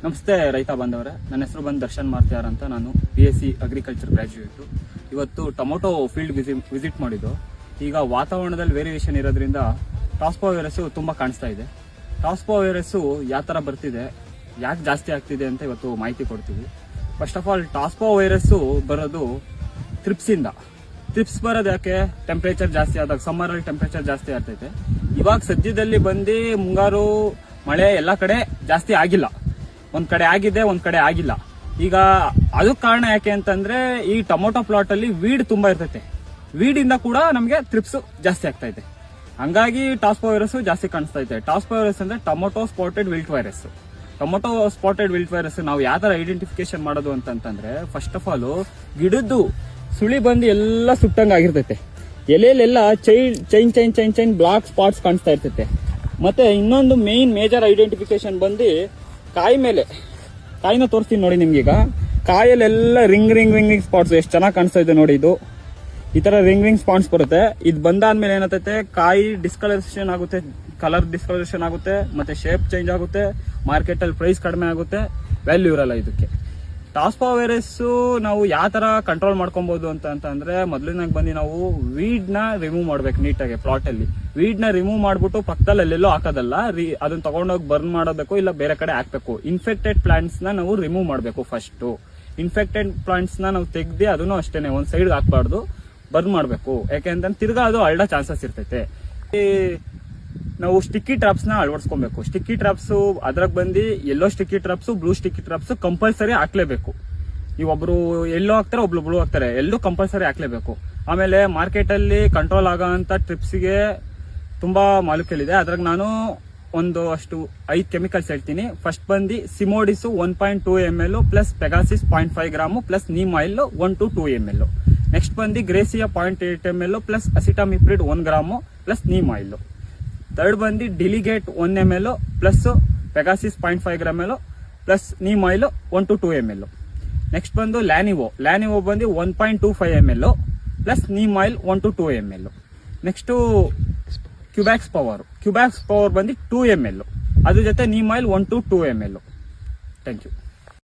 ನಮಸ್ತೆ ರೈತ ಬಾಂಧವರೇ, ನನ್ನ ಹೆಸರು ಬಂದು ದರ್ಶನ್ ಮಾರ್ತಿಯಾರ್ ಅಂತ. ನಾನು BSc ಅಗ್ರಿಕಲ್ಚರ್ ಗ್ರಾಜ್ಯುಯೇಟು. ಇವತ್ತು ಟೊಮೊಟೊ ಫೀಲ್ಡ್ ವಿಸಿಟ್ ಮಾಡಿದ್ದು. ಈಗ ವಾತಾವರಣದಲ್ಲಿ ವೇರಿಯೇಷನ್ ಇರೋದ್ರಿಂದ ಟಾಸ್ಪೋ ವೈರಸ್ಸು ತುಂಬ ಕಾಣಿಸ್ತಾ ಇದೆ. ಟಾಸ್ಪೋ ವೈರಸ್ಸು ಯಾವ ಥರ ಬರ್ತಿದೆ, ಯಾಕೆ ಜಾಸ್ತಿ ಆಗ್ತಿದೆ ಅಂತ ಇವತ್ತು ಮಾಹಿತಿ ಕೊಡ್ತೀವಿ. ಫಸ್ಟ್ ಆಫ್ ಆಲ್ ಟಾಸ್ಪೋ ವೈರಸ್ಸು ಬರೋದು ಥ್ರಿಪ್ಸಿಂದ. ಥ್ರಿಪ್ಸ್ ಬರೋದು ಯಾಕೆ? ಟೆಂಪ್ರೇಚರ್ ಜಾಸ್ತಿ ಆದಾಗ, ಸಮ್ಮರಲ್ಲಿ ಟೆಂಪ್ರೇಚರ್ ಜಾಸ್ತಿ ಆಗ್ತೈತೆ. ಇವಾಗ ಸದ್ಯದಲ್ಲಿ ಬಂದು ಮುಂಗಾರು ಮಳೆ ಎಲ್ಲ ಕಡೆ ಜಾಸ್ತಿ ಆಗಿಲ್ಲ, ಒಂದ್ ಕಡೆ ಆಗಿದೆ, ಒಂದ್ ಕಡೆ ಆಗಿಲ್ಲ. ಈಗ ಅದಕ್ಕೆ ಕಾರಣ ಯಾಕೆ ಅಂತಂದ್ರೆ ಈ ಟೊಮೊಟೊ ಪ್ಲಾಟ್ ಅಲ್ಲಿ ವೀಡ್ ತುಂಬಾ ಇರ್ತೈತೆ. ವೀಡ್ ಇಂದ ಕೂಡ ನಮಗೆ ಥ್ರಿಪ್ಸ್ ಜಾಸ್ತಿ ಆಗ್ತಾ ಇದೆ. ಹಂಗಾಗಿ ಟಾಸ್ಪೋ ವೈರಸ್ ಜಾಸ್ತಿ ಕಾಣಿಸ್ತಾ ಇದೆ. ಟಾಸ್ಪೋ ವೈರಸ್ ಅಂದ್ರೆ tomato spotted wilt virus. Tomato spotted wilt virus ನಾವು ಯಾವ ತರ ಐಡೆಂಟಿಫಿಕೇಶನ್ ಮಾಡೋದು ಅಂತಂದ್ರೆ, ಫಸ್ಟ್ ಆಫ್ ಆಲ್ ಗಿಡದ್ದು ಸುಳಿ ಬಂದು ಎಲ್ಲ ಸುಟ್ಟಂಗ ಆಗಿರ್ತೈತೆ. ಎಲೆಲೆಲ್ಲ ಚೈನ್ ಚೈನ್ ಚೈನ್ ಚೈನ್ ಬ್ಲಾಕ್ ಸ್ಪಾಟ್ಸ್ ಕಾಣಿಸ್ತಾ ಇರ್ತೈತೆ. ಮತ್ತೆ ಇನ್ನೊಂದು ಮೇಜರ್ ಐಡೆಂಟಿಫಿಕೇಶನ್ ಬಂದು ಕಾಯಿ ಮೇಲೆ, ಕಾಯಿನ ತೋರಿಸ್ತೀನಿ ನೋಡಿ ನಿಮ್ಗೀಗ. ಕಾಯಲ್ಲೆಲ್ಲ ರಿಂಗ್ ಸ್ಪಾಟ್ಸ್ ಎಷ್ಟು ಚೆನ್ನಾಗಿ ಕಾಣಿಸ್ತಾ ಇದೆ ನೋಡಿ. ಇದು ಈ ತರ ರಿಂಗ್ ಸ್ಪಾಟ್ಸ್ ಬರುತ್ತೆ. ಇದು ಬಂದಾದ್ಮೇಲೆ ಏನಂತೈತೆ, ಕಾಯಿ ಡಿಸ್ಕಲರೇಷನ್ ಆಗುತ್ತೆ, ಕಲರ್ ಡಿಸ್ಕಲರೇಷನ್ ಆಗುತ್ತೆ, ಮತ್ತೆ ಶೇಪ್ ಚೇಂಜ್ ಆಗುತ್ತೆ, ಮಾರ್ಕೆಟ್ ಅಲ್ಲಿ ಪ್ರೈಸ್ ಕಡಿಮೆ ಆಗುತ್ತೆ, ವ್ಯಾಲ್ಯೂ ಇರಲ್ಲ ಇದಕ್ಕೆ. ಟಾಸ್ಪೋ ವೈರಸ್ ನಾವು ಯಾವ ತರ ಕಂಟ್ರೋಲ್ ಮಾಡ್ಕೊಬಹುದು ಅಂತಂದ್ರೆ, ಮೊದಲನಾಗ ಬಂದು ನಾವು ವೀಡ್ ನ ರಿಮೂವ್ ಮಾಡ್ಬೇಕು ನೀಟಾಗಿ. ಪ್ಲಾಟ್ ಅಲ್ಲಿ ವೀಡ್ ನ ರಿಮೂವ್ ಮಾಡ್ಬಿಟ್ಟು ಪಕ್ಕದಲ್ಲಿ ಎಲ್ಲೆಲ್ಲೋ ಹಾಕೋದಲ್ಲ, ಅದನ್ನ ತಗೊಂಡೋಗಿ ಬರ್ನ್ ಮಾಡಬೇಕು, ಇಲ್ಲ ಬೇರೆ ಕಡೆ ಹಾಕ್ಬೇಕು. ಇನ್ಫೆಕ್ಟೆಡ್ ಪ್ಲಾಂಟ್ಸ್ ನ ನಾವು ರಿಮೂವ್ ಮಾಡಬೇಕು. ಫಸ್ಟ್ ಇನ್ಫೆಕ್ಟೆಡ್ ಪ್ಲಾಂಟ್ಸ್ ನ ನಾವು ತೆಗ್ದು ಅದನ್ನು ಅಷ್ಟೇನೆ ಒಂದ್ ಸೈಡ್ ಹಾಕ್ಬಾರ್ದು, ಬರ್ನ್ ಮಾಡಬೇಕು. ಯಾಕೆಂತಂದ್ರೆ ತಿರ್ಗಾ ಅದು ಹರಡೋ ಚಾನ್ಸಸ್ ಇರ್ತೈತೆ. ನಾವು ಸ್ಟಿಕ್ಕಿ ಟ್ರಾಪ್ಸ್ ನ ಅಳವಡಿಸ್ಕೊಬೇಕು. ಸ್ಟಿಕ್ಕಿ ಟ್ರಾಪ್ಸ್ ಅದ್ರಾಗ ಬಂದು ಎಲ್ಲೋ sticky traps, blue sticky traps compulsory ಹಾಕ್ಲೇಬೇಕು. ನೀವು ಒಬ್ರು ಎಲ್ಲೋ ಹಾಕ್ತಾರೆ, ಒಬ್ರು ಬ್ಲೂ ಹಾಕ್ತಾರೆ, ಎಲ್ಲೂ ಕಂಪಲ್ಸರಿ ಹಾಕ್ಲೇಬೇಕು. ಆಮೇಲೆ ಮಾರ್ಕೆಟ್ ಅಲ್ಲಿ ಕಂಟ್ರೋಲ್ ಆಗೋಂತ ಟ್ರಿಪ್ಸ್ಗೆ ತುಂಬಾ ಮಾಲಿಕ್ಯೂಲ್ ಇದೆ. ಅದ್ರಾಗ ನಾನು ಒಂದು ಅಷ್ಟು 5 ಕೆಮಿಕಲ್ಸ್ ಹೇಳ್ತೀನಿ. ಫಸ್ಟ್ ಬಂದು Simodis 1.2 ml plus Pegasus 0.5 gram plus neem oil 1 to 2 ml. Next ಬಂದು Gracia 0.8 ml plus acetamiprid 1 gram plus neem oil. Third ಬಂದು Delegate 1 ml plus Pegasus 0.5 ml plus neem oil 1 to 2 ml. Next ಬಂದು Lanievo ಬಂದು 1.25 ml plus neem oil 1 to 2 ml. Next Cubax power ಬಂದು 2 ml, ಅದ್ರ ಜೊತೆ neem oil 1 to 2 ml. Thank you.